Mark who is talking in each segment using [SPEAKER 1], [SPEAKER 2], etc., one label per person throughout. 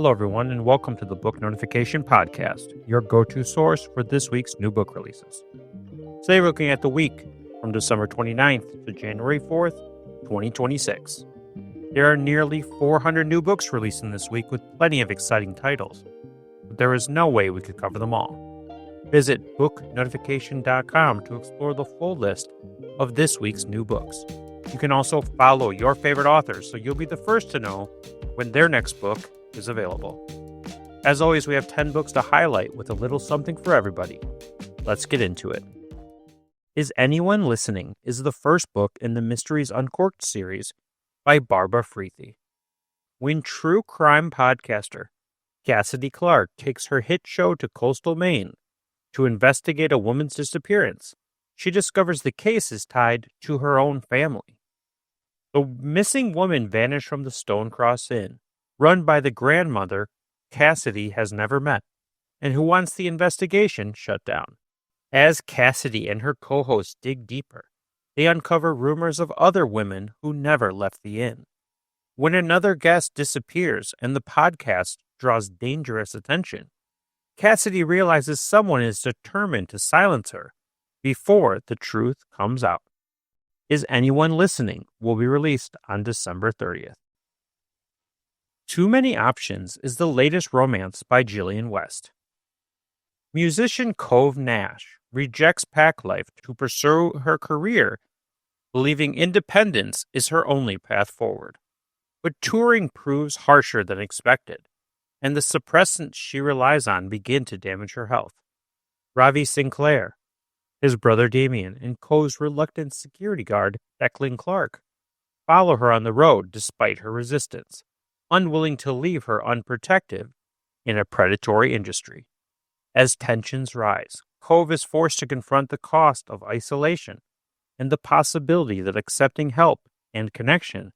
[SPEAKER 1] Hello, everyone, and welcome to the Book Notification Podcast, your go-to source for this week's new book releases. Today, we're looking at the week from December 29th to January 4th, 2026. There are nearly 400 new books releasing this week with plenty of exciting titles, but there is no way we could cover them all. Visit booknotification.com to explore the full list of this week's new books. You can also follow your favorite authors so you'll be the first to know when their next book is available. As always, we have 10 books to highlight with a little something for everybody. Let's get into it. Is Anyone Listening is the first book in the Mysteries Uncorked series by Barbara Freethy. When true crime podcaster Cassidy Clark takes her hit show to coastal Maine to investigate a woman's disappearance, she discovers the case is tied to her own family. The missing woman vanished from the Stonecross Inn, run by the grandmother Cassidy has never met, and who wants the investigation shut down. As Cassidy and her co-host dig deeper, they uncover rumors of other women who never left the inn. When another guest disappears and the podcast draws dangerous attention, Cassidy realizes someone is determined to silence her before the truth comes out. Is Anyone Listening will be released on December 30th. Too Many Options is the latest romance by Jillian West. Musician Cove Nash rejects pack life to pursue her career, believing independence is her only path forward. But touring proves harsher than expected, and the suppressants she relies on begin to damage her health. Ravi Sinclair, his brother Damien, and Cove's reluctant security guard, Declan Clark, follow her on the road despite her resistance, unwilling to leave her unprotected in a predatory industry. As tensions rise, Cove is forced to confront the cost of isolation and the possibility that accepting help and connection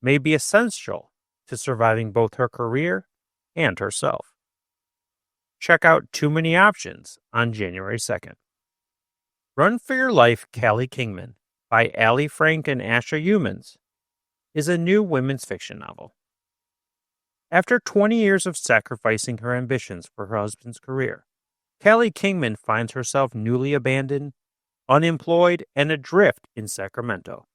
[SPEAKER 1] may be essential to surviving both her career and herself. Check out Too Many Options on January 2nd. Run for Your Life, Callie Kingman by Alli Frank and Asha Youmans is a new women's fiction novel. After 20 years of sacrificing her ambitions for her husband's career, Callie Kingman finds herself newly abandoned, unemployed, and adrift in Sacramento.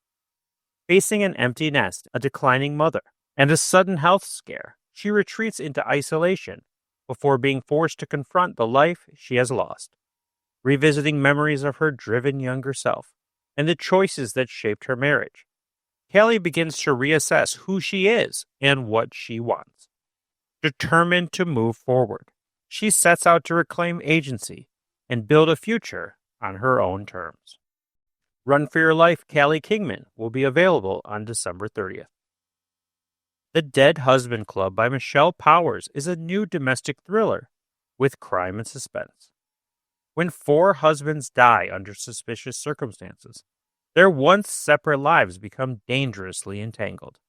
[SPEAKER 1] Facing an empty nest, a declining mother, and a sudden health scare, she retreats into isolation before being forced to confront the life she has lost. Revisiting memories of her driven younger self and the choices that shaped her marriage, Callie begins to reassess who she is and what she wants. Determined to move forward, she sets out to reclaim agency and build a future on her own terms. Run for Your Life, Callie Kingman will be available on December 30th. The Dead Husband Club by Michelle Powers is a new domestic thriller with crime and suspense. When 4 husbands die under suspicious circumstances, their once separate lives become dangerously entangled,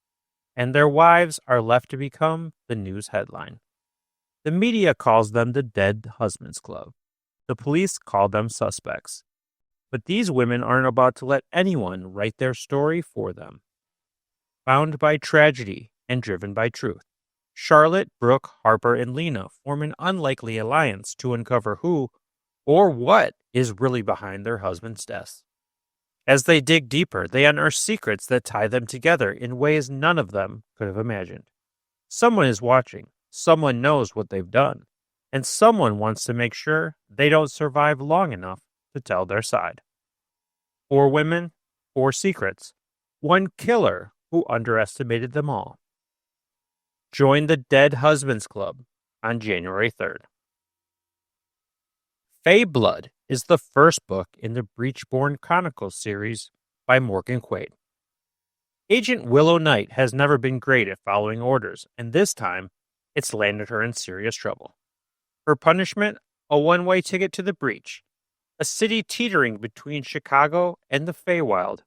[SPEAKER 1] and their wives are left to become the news headline. The media calls them the Dead Husbands Club. The police call them suspects. But these women aren't about to let anyone write their story for them. Bound by tragedy and driven by truth, Charlotte, Brooke, Harper, and Lena form an unlikely alliance to uncover who or what is really behind their husbands' deaths. As they dig deeper, they unearth secrets that tie them together in ways none of them could have imagined. Someone is watching, someone knows what they've done, and someone wants to make sure they don't survive long enough to tell their side. 4 women, 4 secrets, 1 killer who underestimated them all. Join the Dead Husbands Club on January 3rd. Fae Blood is the first book in the Breachborn Chronicles series by Morgan Quaid. Agent Willow Knight has never been great at following orders, and this time, it's landed her in serious trouble. Her punishment? A one-way ticket to the Breach, a city teetering between Chicago and the Feywild,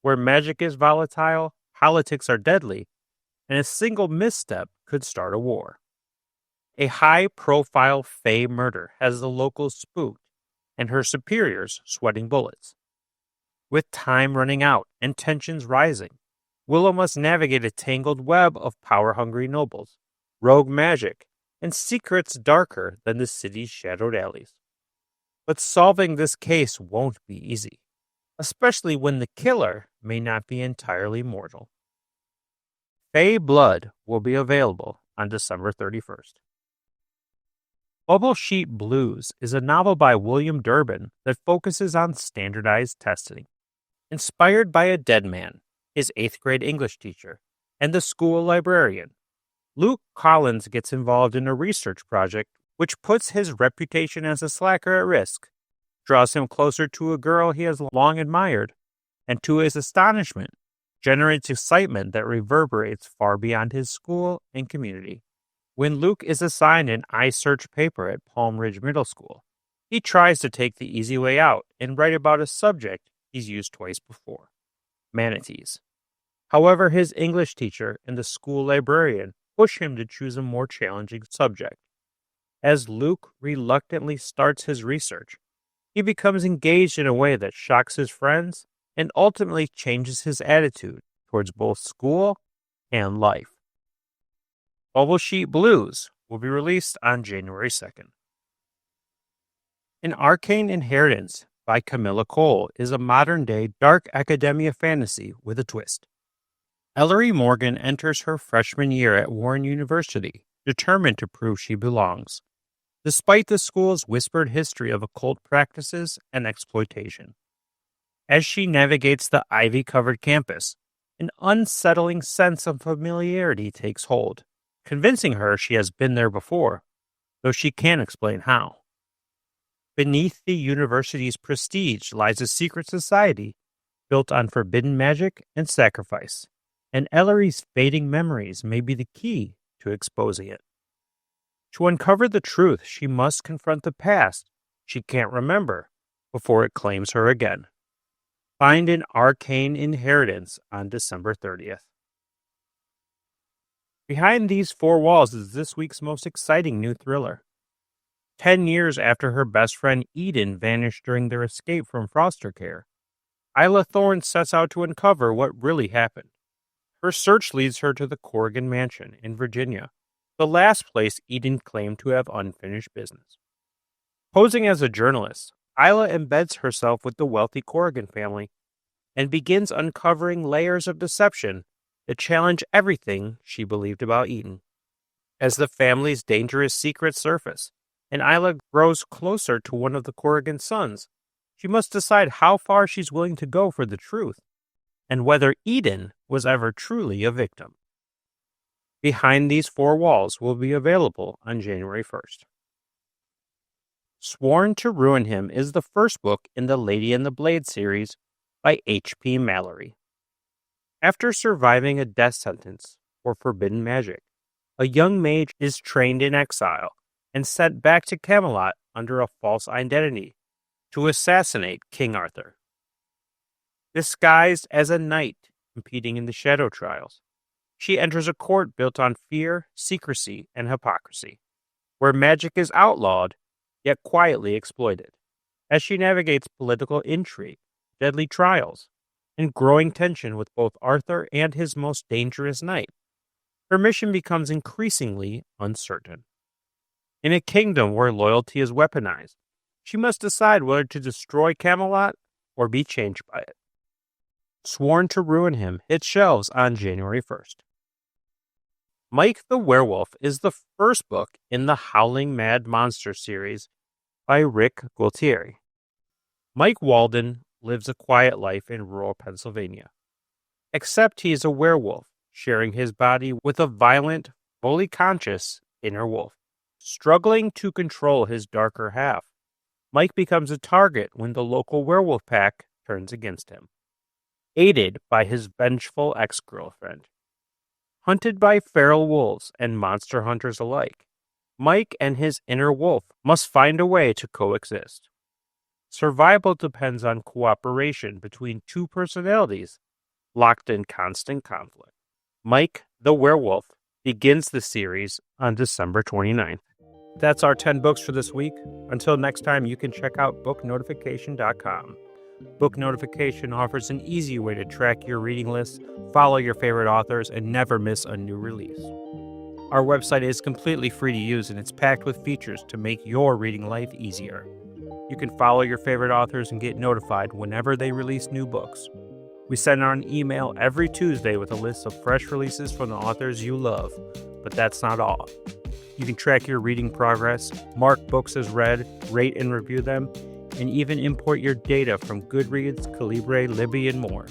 [SPEAKER 1] where magic is volatile, politics are deadly, and a single misstep could start a war. A high-profile Fae murder has the locals spooked and her superiors sweating bullets. With time running out and tensions rising, Willow must navigate a tangled web of power-hungry nobles, rogue magic, and secrets darker than the city's shadowed alleys. But solving this case won't be easy, especially when the killer may not be entirely mortal. Fey Blood will be available on December 31st. Bubble Sheet Blues is a novel by William Durbin that focuses on standardized testing. Inspired by a dead man, his 8th grade English teacher, and the school librarian, Luke Collins gets involved in a research project which puts his reputation as a slacker at risk, draws him closer to a girl he has long admired, and to his astonishment, generates excitement that reverberates far beyond his school and community. When Luke is assigned an iSearch paper at Palm Ridge Middle School, he tries to take the easy way out and write about a subject he's used twice before: manatees. However, his English teacher and the school librarian push him to choose a more challenging subject. As Luke reluctantly starts his research, he becomes engaged in a way that shocks his friends and ultimately changes his attitude towards both school and life. Bubble Sheet Blues will be released on January 2nd. An Arcane Inheritance by Kamilah Cole is a modern-day dark academia fantasy with a twist. Ellery Morgan enters her freshman year at Warren University, determined to prove she belongs, despite the school's whispered history of occult practices and exploitation. As she navigates the ivy-covered campus, an unsettling sense of familiarity takes hold, convincing her she has been there before, though she can't explain how. Beneath the university's prestige lies a secret society built on forbidden magic and sacrifice, and Ellery's fading memories may be the key to exposing it. To uncover the truth, she must confront the past she can't remember before it claims her again. Find an Arcane Inheritance on December 30th. Behind These Four Walls is this week's most exciting new thriller. 10 years after her best friend Eden vanished during their escape from foster care, Isla Thorne sets out to uncover what really happened. Her search leads her to the Corrigan Mansion in Virginia, the last place Eden claimed to have unfinished business. Posing as a journalist, Isla embeds herself with the wealthy Corrigan family and begins uncovering layers of deception that challenge everything she believed about Eden. As the family's dangerous secrets surface, and Isla grows closer to one of the Corrigan sons, she must decide how far she's willing to go for the truth, and whether Eden was ever truly a victim. Behind These Four Walls will be available on January 1st. Sworn to Ruin Him is the first book in the Lady and the Blade series by H.P. Mallory. After surviving a death sentence for forbidden magic, a young mage is trained in exile and sent back to Camelot under a false identity to assassinate King Arthur. Disguised as a knight competing in the Shadow Trials, she enters a court built on fear, secrecy, and hypocrisy, where magic is outlawed yet quietly exploited. As she navigates political intrigue, deadly trials, and growing tension with both Arthur and his most dangerous knight, her mission becomes increasingly uncertain. In a kingdom where loyalty is weaponized, she must decide whether to destroy Camelot or be changed by it. Sworn to Ruin Him hits shelves on January 1st. Mike the Werewolf is the first book in the Howling Mad Monster series by Rick Gualtieri. Mike Walden lives a quiet life in rural Pennsylvania, except he is a werewolf, sharing his body with a violent, fully conscious inner wolf. Struggling to control his darker half, Mike becomes a target when the local werewolf pack turns against him, aided by his vengeful ex-girlfriend. Hunted by feral wolves and monster hunters alike, Mike and his inner wolf must find a way to coexist. Survival depends on cooperation between two personalities locked in constant conflict. Mike the Werewolf begins the series on December 29th. That's our 10 books for this week. Until next time, you can check out booknotification.com. Book Notification offers an easy way to track your reading list, follow your favorite authors, and never miss a new release. Our website is completely free to use and it's packed with features to make your reading life easier. You can follow your favorite authors and get notified whenever they release new books. We send out an email every Tuesday with a list of fresh releases from the authors you love, but that's not all. You can track your reading progress, mark books as read, rate and review them, and even import your data from Goodreads, Calibre, Libby, and more.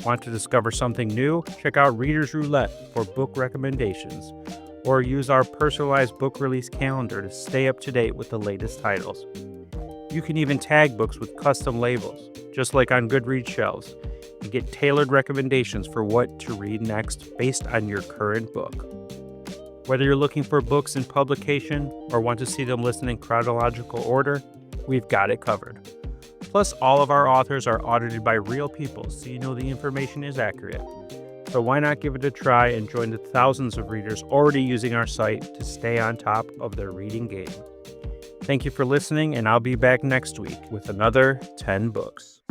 [SPEAKER 1] Want to discover something new? Check out Reader's Roulette for book recommendations, or use our personalized book release calendar to stay up to date with the latest titles. You can even tag books with custom labels, just like on Goodreads shelves, and get tailored recommendations for what to read next based on your current book. Whether you're looking for books in publication or want to see them listed in chronological order, we've got it covered. Plus, all of our authors are audited by real people, so you know the information is accurate. So why not give it a try and join the thousands of readers already using our site to stay on top of their reading game. Thank you for listening, and I'll be back next week with another 10 books.